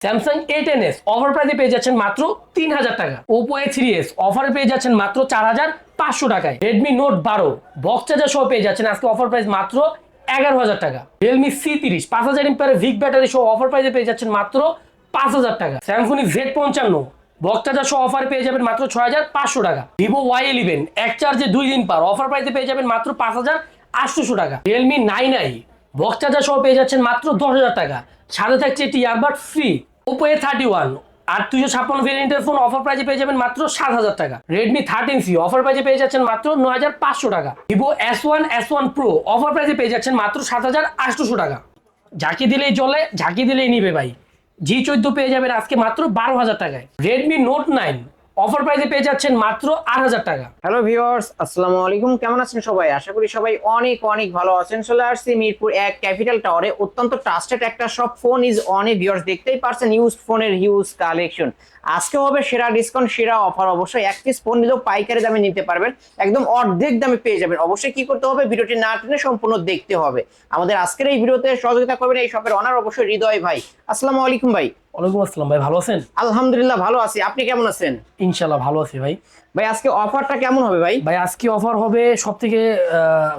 Samsung A10s offer প্রাইসে পেয়ে যাচ্ছেন মাত্র 3000 টাকা। Oppo A3s অফারে পেয়ে যাচ্ছেন মাত্র 4500 টাকায়। Redmi Note 12 বক্স চার্জার সহ পেয়ে যাচ্ছেন আজকে অফার প্রাইস মাত্র 11000 টাকা। Realme C30 5000 mAh ভিক ব্যাটারি সহ অফার প্রাইসে পেয়ে যাচ্ছেন মাত্র 5000 টাকা। Symfony Z55 বক্স চার্জার সহ অফারে পেয়ে যাবেন মাত্র 6500 টাকা। Vivo Y11 এক চার্জে 2 দিন পার অফার প্রাইসে পেয়ে যাবেন মাত্র 5800 টাকা। Realme 9i বক্স চার্জার সহ পেয়ে যাচ্ছেন মাত্র 10000 টাকা। সাথে থাকছে একটি ইয়ারবাড ফ্রি। Oppo A31 856 ভেরিয়েন্টের ফোন অফার প্রাইসে পেয়ে যাবেন মাত্র 7000 টাকা। Redmi 13C অফার প্রাইসে পেয়ে যাচ্ছেন মাত্র 9500 টাকা। Vivo S1 Pro অফার প্রাইসে পেয়ে যাচ্ছেন মাত্র 7800 টাকা। ঝাঁকি দিলেই চলে, ঝাঁকি দিলেই নিবে ভাই। G14 পেয়ে যাবেন আজকে মাত্র 12000 টাকায়। Redmi Note 9 অফার প্রাইসে পেয়ে যাচ্ছেন মাত্র 8000 টাকা। হ্যালো ভিউয়ার্স, আসসালামু আলাইকুম। কেমন আছেন সবাই? আশা করি সবাই অনেক অনেক ভালো আছেন। চলে আসছি মিরপুর 1 ক্যাপিটাল টাওয়ারে অত্যন্ত ট্রাস্টেড একটা শপ, ফোন ইজ অনেক। ভিউয়ার্স দেখতেই পারছেন ইউজ ফোনের হিউজ কালেকশন। আজকে হবে সেরা ডিসকাউন্ট, সেরা অফার। অবশ্যই এক পিস ফোন নিলেও পাইকারি দামে নিতে পারবেন, একদম অর্ধেক দামে পেয়ে যাবেন। অবশ্যই কি করতে হবে, ভিডিওটি না টেনে সম্পূর্ণ দেখতে হবে। আমাদের আজকের এই ভিডিওতে সহযোগিতা করবেন এই শপের অনার অবশ্যই হৃদয় ভাই। আসসালামু আলাইকুম ভাই। ওয়ালাইকুম আসসালাম ভাই, ভালো আছেন? আলহামদুলিল্লাহ ভালো আছি, আপনি কেমন আছেন? ইনশাআল্লাহ ভালো আছি ভাই। ভাই আজকে অফারটা কেমন হবে ভাই? ভাই আজকে অফার হবে সব থেকে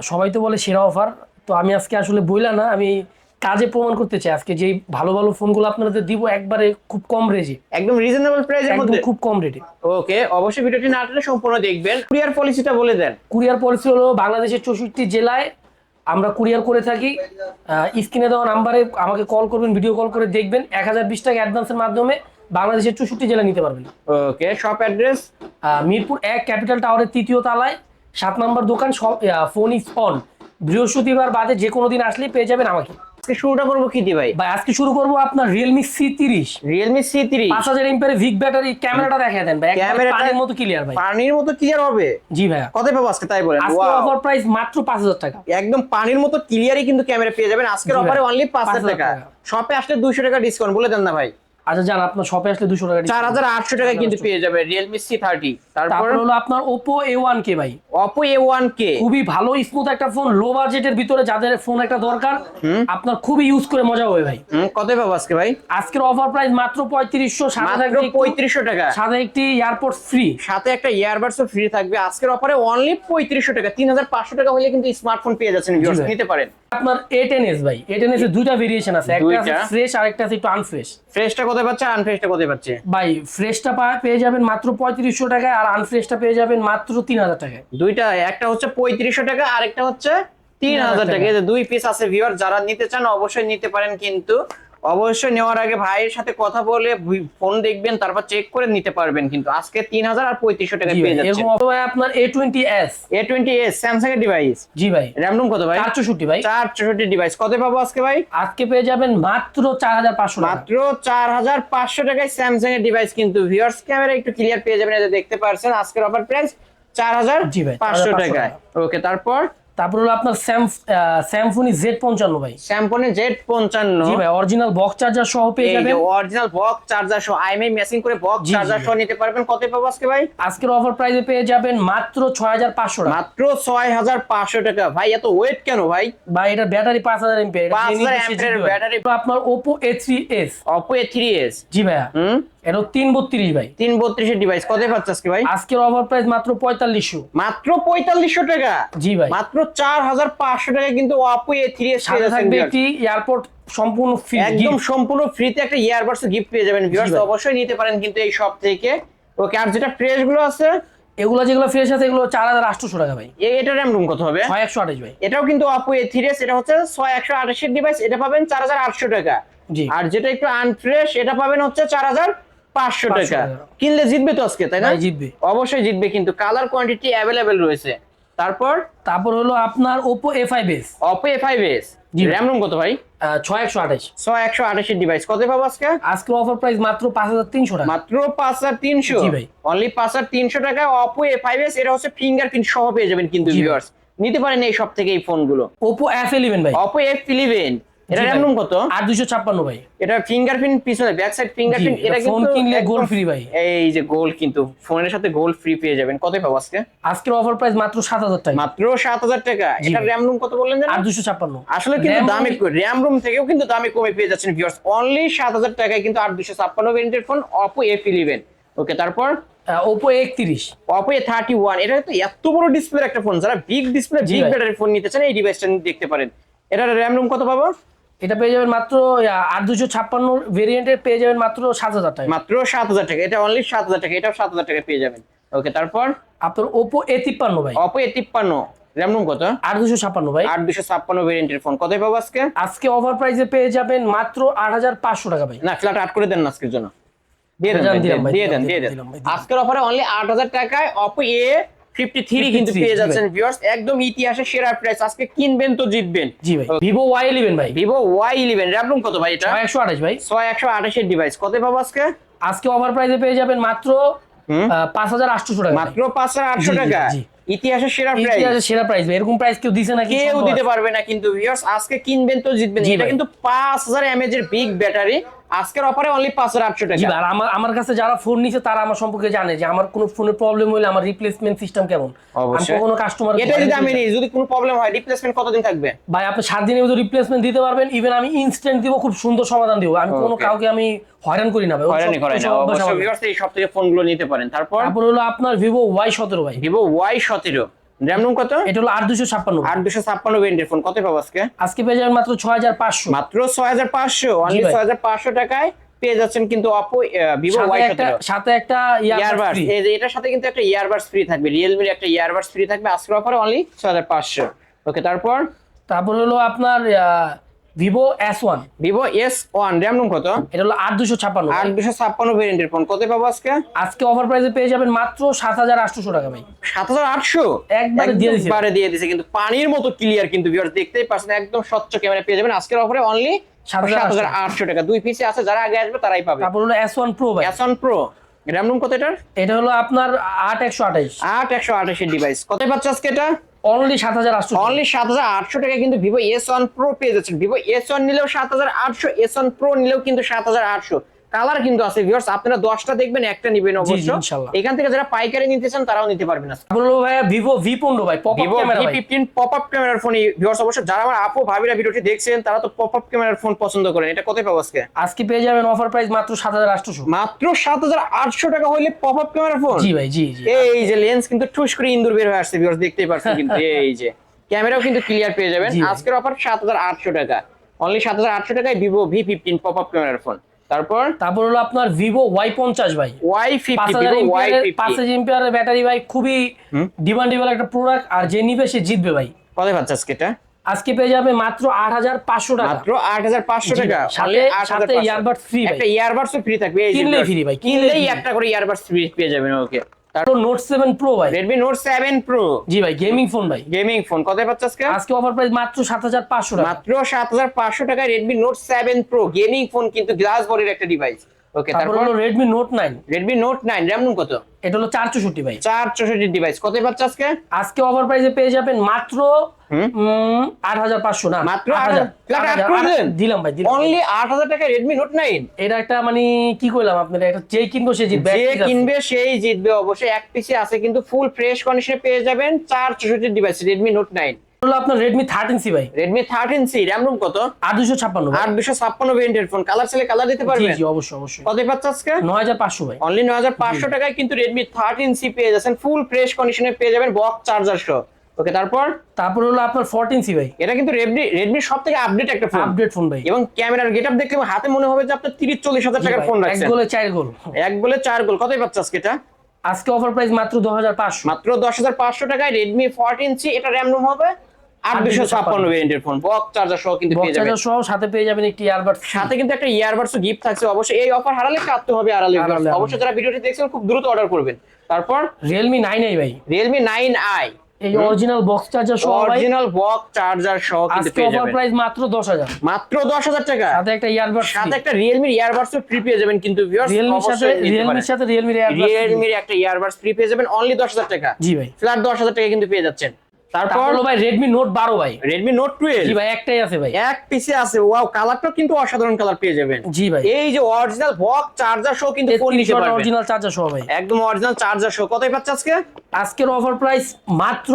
সবাই তো বলে সেরা অফার, তো আমি আজকে আসলে বইলা না, আমি কাজে প্রমাণ করতে চাই। আজকে যেই ভালো ভালো ফোনগুলো আপনাদের দিব একবারে খুব কম রেঞ্জে, একদম রিজনেবল প্রাইসের একদম মধ্যে, খুব কম রেটে। ওকে অবশ্যই ভিডিওটি না টেনে সম্পূর্ণ দেখবেন। কুরিয়ার পলিসিটা বলে দেন। কুরিয়ার পলিসি হলো বাংলাদেশের 64 জেলায় আমরা কুরিয়ার করে থাকি। স্ক্রিনে দেওয়া নাম্বারে আমাকে কল করবেন, ভিডিও কল করে দেখবেন। 1020 টাকা অ্যাডভান্সের মাধ্যমে বাংলাদেশের 64 জেলা নিতে পারবেন। Okay shop address Mirpur 1 capital টাওয়ারের 3য় তলায় 7 নম্বর দোকান। Phone is on. বৃহস্পতিবার বাদে যে কোনো দিন আসলে পেয়ে যাবেন আমাকে। আজকে শুরুটা করবো কি দিয়ে ভাই? ভাই আজকে শুরু করবো আপনার Realme C30 Realme C30 5000 mAh ভিক ব্যাটারি। ক্যামেরাটা দেখায় দেন ভাই, ক্যামেরাটা পানির মতো ক্লিয়ার ভাই, পানির মতো ক্লিয়ার হবে। জি ভাইয়া। কত পাবো আজকে তাই বলেন? আজকে অফার প্রাইস মাত্র 5000 টাকা। একদম পানির মতো ক্লিয়ারই কিন্তু ক্যামেরা পেয়ে যাবেন আজকের জি ভাই। অফারে অনলি 5000 টাকা। টাকা। শপে আসলে 200 টাকা ডিসকাউন্ট বলে দেন না ভাই। আচ্ছা জান, আপনার শপে আসলে 200 টাকা 4800 টাকা কিন্তু পেয়ে যাবে Realme C30। তারপর তারপর হলো আপনার Oppo A1K ভাই। Oppo A1K খুবই ভালো স্মুথ একটা ফোন, লো বাজেটের ভিতরে যাদের ফোন একটা দরকার আপনার খুবই ইউজ করে মজা হবে ভাই। কত পাবো আজকে ভাই? আজকের অফার প্রাইস মাত্র 3500। মাত্র 3500 টাকা, সাথে একটি এয়ারপোর্ট ফ্রি, সাথে একটা ইয়ারবাডসও ফ্রি থাকবে আজকের অফারে অনলি 3500 টাকা। 3500 টাকা হলে কিন্তু স্মার্টফোন পেয়ে যাচ্ছেন, ভিউয়ার্স ভাই। নিতে পারেন। আপনার A10s ভাই, A10s এর দুইটা ভেরিয়েশন আছে, একটা আছে দুইটা। ফ্রেশ আর একটা আছে একটু আনফ্রেশ। ফ্রেশটা কত পাচ্ছে আর আনফ্রেশটা কত পাচ্ছে? ভাই ফ্রেশটা পেয়ে যাবেন মাত্র 3500 টাকায়, আর আনফ্রেশটা পেয়ে যাবেন মাত্র 3000 টাকায়। দুইটা, একটা হচ্ছে 3500 টাকা আর একটা হচ্ছে 3000 টাকা। এই যে দুই পিস আছে ভিউয়ার, যারা নিতে চান অবশ্যই নিতে পারেন। কিন্তু অবশ্যই নেওয়ার আগে ভাইয়ের সাথে কথা বলে ফোন দেখবেন, তারপর চেক করে নিতে পারবেন। কিন্তু আজকে 3000 আর 3500 টাকা পেয়ে যাচ্ছেন। এরকম ভাই আপনার A20s A20s স্যামসাং এর ডিভাইস। জি ভাই। র‍্যাম রুম কত ভাই? 464 ভাই। 464 ডিভাইস কত পাবো আজকে ভাই? আজকে পেয়ে যাবেন মাত্র 4500 টাকা। মাত্র 4500 টাকায় স্যামসাং এর ডিভাইস কিন্তু ভিউয়ার্স ক্যামেরা একটু ক্লিয়ার পেয়ে যাবেন। এই যে দেখতে পাচ্ছেন আজকের অফার প্রাইস 4500 টাকায়। ওকে তারপর হলো আপনার Symfony Z55 ভাই। Symfony Z55 জি ভাই, অরিজিনাল বক্স চার্জার সহ পেয়ে এই যাবেন। যে অরিজিনাল বক্স চার্জার সহ আইএমআই মেশিং করে বক্স জি, চার্জার জি। সহ নিতে পারবেন। কত পাবো আজকে ভাই? আজকের অফার প্রাইসে পেয়ে যাবেন মাত্র 6500 টাকা। মাত্র 6500 টাকা। ভাই এত ওয়েট কেন ভাই? ভাই এটা ব্যাটারি 5000 mAh, 5000 mAh ব্যাটারি। আপনার Oppo A3s। Oppo A3s জি ভাইয়া। এটা 332 ভাই। 332 এর ডিভাইস কত পাচ্ছে আজকে ভাই? আজকের অফার প্রাইস মাত্র 4500। মাত্র 4500 টাকা। জি ভাই। মাত্র 4500 টাকা কিন্তু Oppo A3s সাথে থাকবে একটি এয়ারপোর্ট সম্পূর্ণ ফ্রি, একদম সম্পূর্ণ ফ্রিতে একটা ইয়ারবাডস গিফট পেয়ে যাবেন। ভিউয়ার্স ভাই। অবশ্যই নিতে পারেন কিন্তু এই শপ থেকে। ওকে আর যেটা ফ্রেশ গুলো আছে যেগুলো ফ্রেশ আছে এগুলো 4800 টাকা ভাই। এটা র‍্যাম রুম কত হবে? 6128 ভাই। এটাও কিন্তু Oppo A3s, এটা হচ্ছে 6128 এর ডিভাইস, এটা পাবেন 4800 টাকা। জি। আর যেটা একটু আনফ্রেশ এটা পাবেন হচ্ছে 4500 টাকা। টাকা। কিনলে জিতবে তো আজকে, তাই না? ভাই জিতবে। অবশ্যই জিতবে, কিন্তু কালার কোয়ান্টিটি अवेलेबल রয়েছে। তারপর হলো আপনার Oppo A5s। Oppo A5s জি। র‍্যাম রুম কত ভাই? 6128। 6128 এর ডিভাইস কত পাবো আজকে? আজকের অফার প্রাইস মাত্র 5300 টাকা। মাত্র 5300। জি ভাই। অনলি 5300 টাকা Oppo A5s। এটা হচ্ছে ফিঙ্গারপ্রিন্ট সহ পেয়ে যাবেন কিন্তু জি ভাই। ভিউয়ার্স নিতে পারেন এই সব থেকে এই ফোনগুলো। Oppo F11 ভাই। Oppo F11 এটা RAM ROM কত? 8256 ভাই। এটা ফিঙ্গারপ্রিন্ট পিছনে ব্যাক সাইড ফিঙ্গারপ্রিন্ট, এটা ফোন কিন্তু কিনলে একদম গোল্ড ফ্রি ভাই। এই যে গোল্ড, কিন্তু ফোনের সাথে গোল্ড ফ্রি পেয়ে যাবেন। কত পাবো আজকে? আজকের অফার প্রাইস মাত্র 7000 টাকা। মাত্র 7000 টাকা। এটা RAM ROM কত বললেন জানেন? 8256। আসলে কিন্তু দামে RAM ROM থেকেও কিন্তু দামে কমে পেয়ে যাচ্ছেন ভিউয়ার্স। অনলি 7000 টাকায় কিন্তু 8256 ভেরিয়েন্টের ফোন Oppo F11। ওকে, তারপর Oppo A31। Oppo A31, এটা তো এত বড় ডিসপ্লের একটা ফোন, যারা big display big battery phone নিতে চান এই ডিভাইসটা দেখতে পারেন। এটার RAM ROM কত পাবো? এটা পেয়ে যাবেন মাত্র 8256 ভেরিয়েন্টের, পেয়ে যাবেন মাত্র 7000 টাকা। মাত্র 7000 টাকা। এটা অনলি 7000 টাকা, এটাও 7000 টাকা পেয়ে যাবেন। ওকে, তারপর আপনার Oppo A53 ভাই। Oppo A53, RAM ROM কত? 8256 ভাই। 8256 ভেরিয়েন্টের ফোন কত পাবো আজকে? আজকে অফার প্রাইসে পেয়ে যাবেন মাত্র 8500 টাকা ভাই। না, ফ্ল্যাট 8 করে দেন না আজকের জন্য। দিয়ে দেন, দিয়ে দেন। আজকের অফারে অনলি 8000 টাকায় Oppo A53 কিন্তু পেয়ে যাচ্ছেন ভিউয়ার্স। একদম ইতিহাসের সেরা প্রাইস। আজকে কিনবেন তো জিতবেন। জি ভাই। Vivo Y11 ভাই। Vivo Y11, RAM ROM কত ভাই এটা? 6128 ভাই। 6128 এর ডিভাইস কত পাবো আজকে? আজকে অফার প্রাইসে পেয়ে যাবেন মাত্র 5800 টাকা। মাত্র 5800 টাকা। জি। ইতিহাসের সেরা প্রাইস। ইতিহাসের সেরা প্রাইস ভাই। এরকম প্রাইস কেউ দিছে নাকি? কেউ দিতে পারবে না কিন্তু ভিউয়ার্স। আজকে কিনবেন তো জিতবেন। এটা কিন্তু 5000 mAh এর বিগ ব্যাটারি। আজকের অফারে অনলি 5800 টাকা। জি ভাই, আমার কাছে যারা ফোন নিছে তারা আমার সম্পর্কে জানে যে আমার কোনো ফোনের প্রবলেম হলে আমার রিপ্লেসমেন্ট সিস্টেম কেমন। আমি কোনো কাস্টমার এটা যদি আমি নেই, যদি কোনো প্রবলেম হয় রিপ্লেসমেন্ট কতদিন থাকবে? ভাই আপনি 7 দিনের মধ্যে রিপ্লেসমেন্ট দিতে পারবেন। ইভেন আমি ইনস্ট্যান্ট দিব, খুব সুন্দর সমাধান দিব। আমি কোনো কাউকে আমি হয়রান করি না ভাই। হয়রানি করে না। অবশ্যই ভিউয়ার্স এই সব থেকে ফোনগুলো নিতে পারেন। তারপর হলো আপনার Vivo Y17 ভাই। Vivo Y17, RAM ROM কত? এটা হলো 8256। 8256 ভেরিয়েন্টের ফোন কত পাবো আজকে? আজকে পেয়ে যাবেন মাত্র 6500। মাত্র 6500। অনলি 6500 টাকায় পেয়ে যাচ্ছেন কিন্তু Oppo Vivo Y17। সাথে একটা ইয়ারবাডস। এই যে এটার সাথে কিন্তু একটা ইয়ারবাডস ফ্রি থাকবে, Realme এর একটা ইয়ারবাডস ফ্রি থাকবে আজকের অফারে অনলি 6500। ওকে, তারপর হলো আপনার Vivo S1। Vivo S1, RAM ROM কত? এটা হলো 8256। 8256 ভেরিয়েন্টের ফোন কত পাবো আজকে? আজকে অফার প্রাইসে পেয়ে যাবেন মাত্র 7800 টাকা ভাই। 7800 একবারে দিয়ে দিয়েছে কিন্তু পানির মতো ক্লিয়ার। কিন্তু ভিউয়ার্স দেখতেই পাচ্ছেন একদম স্বচ্ছ ক্যামেরা পেয়ে যাবেন আজকের অফারে অনলি 7800 টাকা। দুই পিসে আছে, যারা আগে আসবে তারাই পাবে। তারপর হলো S1 Pro ভাই। S1 Pro, RAM ROM কত এটার? এটা হলো আপনার 8128। 8128 এর ডিভাইস কত পাচ্ছ আজকে এটা? অনলি 7800। অনলি 7800 টাকা কিন্তু Vivo S1 Pro পেয়ে যাচ্ছেন। Vivo S1 নিলেও 7800, S1 Pro নিলেও কিন্তু 7800। কালার কিন্তু আছে ভিউয়ার্স, আপনারা 10টা দেখবেন, একটা নেবেন অবশ্যই। এখান থেকে যারা পাইকারি নিতে চান তারাও নিতে পারবেন। বলবো ভাই Vivo V15 ভাই, পপআপ ক্যামেরা ভাই। V15 পপআপ ক্যামেরার ফোন ভিউয়ার্স। অবশ্যই যারা আমার আপু ভাবিরা ভিডিওটি দেখছেন তারা তো পপআপ ক্যামেরার ফোন পছন্দ করেন। এটা কত পাবো আজকে? আজকে পেয়ে যাবেন অফার প্রাইস মাত্র 7800। মাত্র 7800 টাকা হইলে পপআপ ক্যামেরার ফোন। জি ভাই, জি। এই যে লেন্স কিন্তু ঠুস করে ইন্দুর বের হয়ে আসছে ভিউয়ার্স, দেখতেই পাচ্ছেন কিন্তু এই যে ক্যামেরাও কিন্তু ক্লিয়ার পেয়ে যাবেন। আজকের অফার 7800 টাকা। অনলি 7800 টাকায় Vivo V15 পপআপ ক্যামেরার ফোন। তারপর হলো আপনার Vivo Y50 ভাই। Y50, 5000 এমপিআর ব্যাটারি ভাই, খুবই ডিমান্ডেবল একটা প্রোডাক্ট। আর যে নিবে সে জিতবে ভাই। কত পাচ্ছে আজকে এটা? আজকে পেয়ে যাবে মাত্র 8500 টাকা। মাত্র 8500 টাকা। সাথে ইয়ারবাডস ফ্রি ভাই। একটা ইয়ারবাডসও ফ্রি থাকবে। এই কিনলেই ফ্রি ভাই, কিনলেই একটা করে ইয়ারবাডস ফ্রি পেয়ে যাবেন। ওকে, তারপর Note 7 Pro ভাই। Redmi Note 7 Pro, জি ভাই, গেমিং ফোন ভাই। গেমিং ফোন কত পাচ্ছে আজকে? আজকে অফার প্রাইস মাত্র 7500 টাকা। মাত্র 7500 টাকায় Redmi Note 7 Pro gaming phone, কিন্তু গ্লাস বডির একটা ডিভাইস। ওকে, তারপর হলো Redmi Note 9। Redmi Note 9, RAM ROM কত? এটা হলো 464 ভাই। 464 ডিভাইস কত পাচ্ছে আজকে? আজকে অফার প্রাইসে পেয়ে যাবেন মাত্র 8500 না, মাত্র 8000 দিলাম ভাই। অনলি 8000 টাকা Redmi Note 9। এটা একটা মানে কি কইলাম আপনারা, এটা যে কিনবো সে জিতবে। যে কিনবে সেই জিতবে অবশ্যই। এক পিসে আছে কিন্তু ফুল ফ্রেশ কন্ডিশনে পেয়ে যাবেন 464 ডিভাইস Redmi Note 9। হলো আপনার Redmi 13C ভাই। Redmi 13C, RAM ROM কত? 8256 ভাই। 8256 ভেরিয়েন্টের ফোন। কালার চাইলে কালার দিতে পারবেন। জি অবশ্যই। কত পাচ্ছে আজকে? 9500 ভাই। অনলি 9500 টাকায় কিন্তু Redmi 13C পেয়ে যাচ্ছেন ফুল ফ্রেশ কন্ডিশনে পেয়ে যাবেন বক্স চার্জার সহ। ওকে, তারপর হলো আপনার 14C ভাই। এটা কিন্তু Redmi সবথেকে আপডেট একটা ফোন। আপডেট ফোন ভাই। এবং ক্যামেরার গেটআপ দেখলে হাতে মনে হবে যে আপনার 30-40 হাজার টাকার ফোন রাখছেন। এক গোলে 4 গোল। এক গোলে 4 গোল। কত পাচ্ছে আজকে এটা? আজকে অফার প্রাইস মাত্র 10500। মাত্র 10500 টাকায় Redmi 14C। এটা RAM ROM হবে 8256 ভেরিয়েন্টের ফোন, বক্স চার্জার সহ কিন্তু পেয়ে যাবেন। চার্জার সহ সাথে পেয়ে যাবেন একটি ইয়ারবাডস। সাথে কিন্তু একটা ইয়ারবাডসও গিফট থাকছে। অবশ্যই এই অফার হারালে কাটতে হবে আড়ালে। অবশ্যই যারা ভিডিওটি দেখছেন খুব দ্রুত অর্ডার করবেন। তারপর Realme 9i ভাই। Realme 9i, এই অরিজিনাল বক্স চার্জার সহ ভাই। অরিজিনাল বক্স চার্জার সহ কিন্তু পেয়ে যাবেন। অফার প্রাইস মাত্র 10000। মাত্র 10000 টাকা। সাথে একটা ইয়ারবাডস, সাথে একটা Realme এর ইয়ারবাডসও ফ্রি পেয়ে যাবেন কিন্তু ভিউয়ার্স। Realme সাথে Realme এর একটা ইয়ারবাডস ফ্রি পেয়ে যাবেন অনলি 10000 টাকা। জি ভাই। ফ্ল্যাট 10000 টাকা কিন্তু পেয়ে যাচ্ছেন। তারপর তারপর হলো ভাই Redmi Note 12 ভাই। Redmi Note জি 12 ভাই, একটাই আছে ভাই। এক পিসে আছে। ওয়াও, কালারটা কিন্তু অসাধারণ কালার পেয়ে যাবেন। জি ভাই, এই যে অরিজিনাল বক্স চার্জার সহ কিন্তু ফোন 33 নিতে ওয়াট পারবেন। অরিজিনাল চার্জার সহ ভাই। একদম অরিজিনাল চার্জার সহ। কতই পাচ্ছে আজকে? আজকের অফার প্রাইস মাত্র,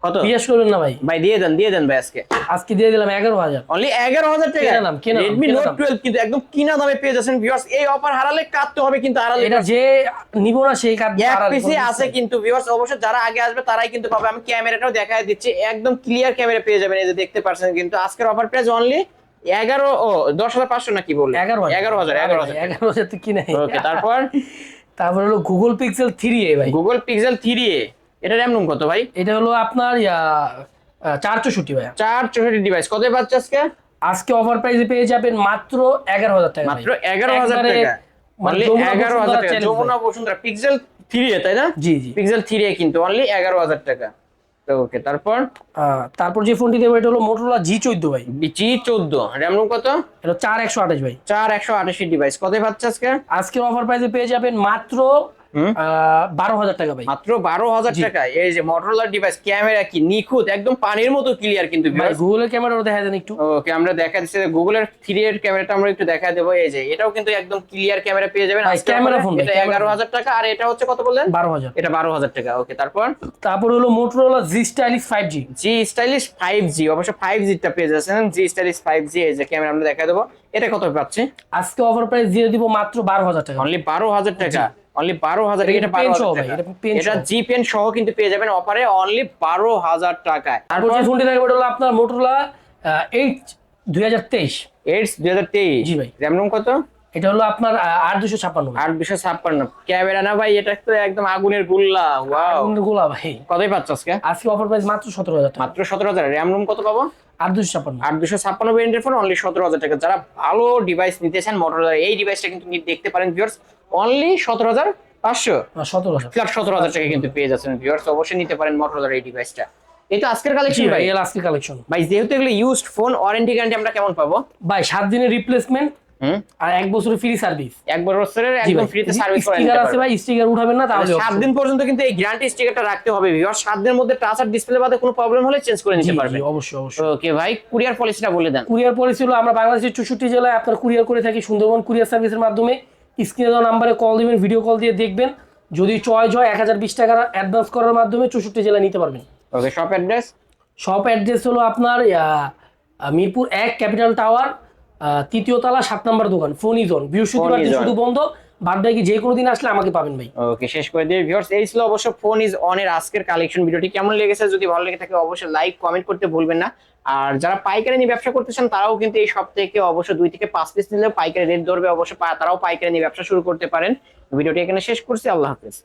কত বিশ্বাস করবেন না ভাই, ভাই? দিয়ে দেন ভাই আজকে। আজকে দিয়ে দিলাম 11,000। অনলি 11,000 টাকা কেনা দাম, Redmi কেনা Note দাম। 12 কিন্তু একদম কিনা দামে পেয়ে যাচ্ছেন ভিউয়ার্স। এই অফার হারালে কাটতে হবে কিন্তু, হারালে এটা যে নিব না সেই কাজ এক পিসে আছে কিন্তু ভিউয়ার্স। অবশ্য যারা আগে আসবে তারাই কিন্তু পাবে। আমি ক্যামেরাটাও দেখায় দিচ্ছি, একদম ক্লিয়ার ক্যামেরা পেয়ে যাবেন। এই যে দেখতে পাচ্ছেন কিন্তু আজকের অফার প্রাইস অনলি 10,500 নাকি বললেন? 11,000 তো কিনে। ওকে, তারপর তারপর হলো Google Pixel 3a ভাই। Google Pixel 3a, এটা র‍্যাম রুম কত ভাই? এটা হলো আপনার 464 ভাই। 464 ডিভাইস। কত পাচ্ছে আজকে? আজকে অফার প্রাইসে পেয়ে যাবেন মাত্র 11,000 টাকা। মাত্র 11,000 টাকা। অনলি 11,000 টাকা। যমুনা বসুন্ধরা Pixel 3a, তাই না? জি জি। Pixel 3a কিন্তু অনলি 11,000 টাকা। তো ওকে, তারপর যে ফোনটি দেবো এটা হলো Motorola G14 ভাই। G14, র‍্যাম রুম কত? এটা 4128 ভাই। 4128 ডিভাইস। কত পাচ্ছে আজকে? আজকে অফার প্রাইসে পেয়ে যাবেন মাত্র 12,000 টাকা ভাই। মাত্র 12,000 টাকা। এই যে Motorola ডিভাইস, ক্যামেরা কি নিখুঁত, একদম পানির মতো ক্লিয়ার কিন্তু ভাই গুগলের ক্যামেরাটা দেখা দেন একটু। ওকে, আমরা দেখা দিচ্ছি গুগলের 3 এর ক্যামেরাটা আমরা একটু দেখা দেবো। এই যে এটাও কিন্তু একদম ক্লিয়ার ক্যামেরা পেয়ে যাবেন। ভাই, ক্যামেরা ফোন ভাই, এটা 11,000 টাকা। আর এটা হচ্ছে কত বললেন? 12,000। এটা 12,000 টাকা। ওকে, তারপর হলো Motorola G Stylish 5G। G Stylish 5G, অবশ্য 5G টা পেয়ে যাচ্ছেন। G Stylish 5G, এই যে ক্যামেরা আমরা দেখা দেবো। এটা কত পাচ্ছে? আজকে অফার প্রাইস দিয়ে দিব মাত্র 12,000 টাকা। অনলি 12,000 টাকা। অনলি 12,000 টাকা। এটা pen সহ 12,000 ভাই, টাকা। এটা pen এটা সহ। G Pen সহ কিন্তু পেয়ে যাবেন অফারে অনলি 12,000 টাকায়। তারপর যে ফোনটি থাকবে এটা হলো আপনার Motorola Edge 2023। Edge 2023। জি ভাই। র‍্যাম রুম কত? এটা হলো আপনার 8256 ভাই। 856। ক্যামেরা না ভাই, এটা তো একদম আগুনের গোল্লা। ওয়াও, গোলা ভাই। কতই পাচ্ছ আজকে? আজকে অফার প্রাইস মাত্র 17,000 টাকা। মাত্র 17,000। র‍্যাম রুম কত পাবো? 8256। 856 ভেরিয়েন্টের ফোন অনলি 17,000 টাকা। যারা ভালো ডিভাইস নিতে চান Motorola, এই ডিভাইসটা কিন্তু দেখতে পারেন ভিউয়ার্স। অনলি 17,500, 17,000। ফ্ল্যাট 17,000 টাকা কিন্তু পেয়ে যাচ্ছেন ভিউয়ার্স। অবশ্যই নিতে পারেন Motorola এই ডিভাইসটা। এই তো আজকের কালেকশন ভাই। এই আজকে কালেকশন ভাই যেহেতু এগুলো ইউজড ফোন, ওয়ারেন্টি গ্যারান্টি আমরা কেমন পাবো? ভাই 7 দিনের রিপ্লেসমেন্ট আর 1 বছরের ফ্রি সার্ভিস। 1 বছরের একদম ফ্রিতে সার্ভিস করে স্টিকার নিতে আছে পারবেন। ভাই, স্টিকার উঠাবেন না তাহলে 7 দিন পর্যন্ত কিন্তু এই গ্যারান্টি স্টিকারটা রাখতে হবে ভিউয়ার। 7 দিনের মধ্যে টাচ আর ডিসপ্লে বাদে কোনো প্রবলেম হলে চেঞ্জ করে নিতে পারবেন। অবশ্যই অবশ্যই। ওকে ভাই, কুরিয়ার পলিসিটা বলে দেন। কুরিয়ার পলিসি হলো আমরা বাংলাদেশের 64 জেলায় আপনার কুরিয়ার করে থাকি সুন্দরবন কুরিয়ার সার্ভিসের মাধ্যমে। স্ক্রিনে দেওয়া নাম্বারে কল দিবেন, ভিডিও কল দিয়ে দেখবেন। যদি চয়েস হয় 1020 টাকা অ্যাডভান্স করার মাধ্যমে 64 জেলায় নিতে পারবেন। ওকে, শপ অ্যাড্রেস? শপ অ্যাড্রেস হলো আপনার মিরপুর 1 ক্যাপিটাল টাওয়ার, 3য় তলা 7 নম্বর দোকান। Phone is on. বৃহস্পতিবার দিন শুধু বন্ধ, বাদ বাকি যে কোনো দিন আসলে আমাকে পাবেন ভাই। ওকে, শেষ করে দিয়ে ভিউয়ার্স, এই ছিল অবশ্য ফোন ইজ অন এর আজকের কালেকশন। ভিডিওটি কেমন লেগেছে যদি ভালো লেগে থাকে অবশ্যই লাইক কমেন্ট করতে ভুলবেন না। আর যারা পাইকারি নিয়ে ব্যবসা করতেছেন তারাও কিন্তু এই শপ থেকে অবশ্যই 2 থেকে 5 পিস নিলেও পাইকারি রেট ধরবে। অবশ্যই তারাও পাইকারি নিয়ে ব্যবসা শুরু করতে পারেন। ভিডিওটি এখানে শেষ করছি। আল্লাহ হাফেজ।